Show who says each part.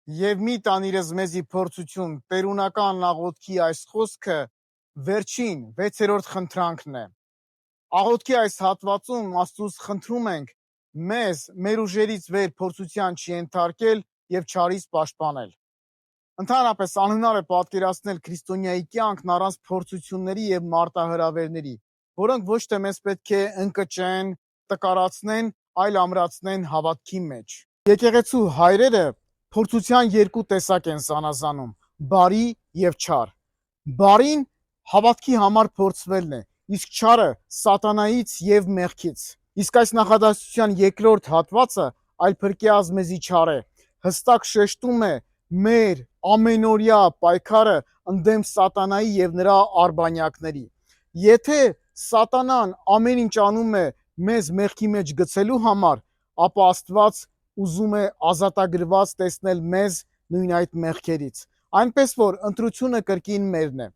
Speaker 1: Եվ մի տանիրս մեզի փորձություն տերունական աղոթքի այս խոսքը վերջին 6-րդ խնդրանքն է։ Աղոթքի այս հատվածում Աստծուց խնդրում ենք մեզ մեր ուժերից վեր փորձության չենթարկել եւ չարից պաշտպանել։ Ընդհանրապես անհնար է պատկերացնել քրիստոնյայի կյանքն առանց փորձությունների եւ մարտահրավերների, որոնք ոչ թե մեզ պետք է ընկճեն, տկարացնեն, այլ ամրացնեն հավատքի մեջ։ Եկեղեցու հայրերը փորձության երկու տեսակ են զանազանում՝ բարի եւ չար։ Բարին հավատքի համար փորձվելն է, իսկ չարը սատանայից եւ մեղքից։ Իսկ այս նախադասության երկրորդ հատվածը այլ փրկեազմեզի չար է, հստակ շեշտում է մեր ամենօրյա պայքարը ընդդեմ սատանայի եւ նրա արբանյակների։ Եթե սատանան ամեն ինչ անում է մեզ մեղքի մեջ գցելու համար, ապա Աստված ուզում է ազատագրված տեսնել մեզ նույն այդ մեղքերից։ Այնպես որ ընտրությունը կրկին մերն է։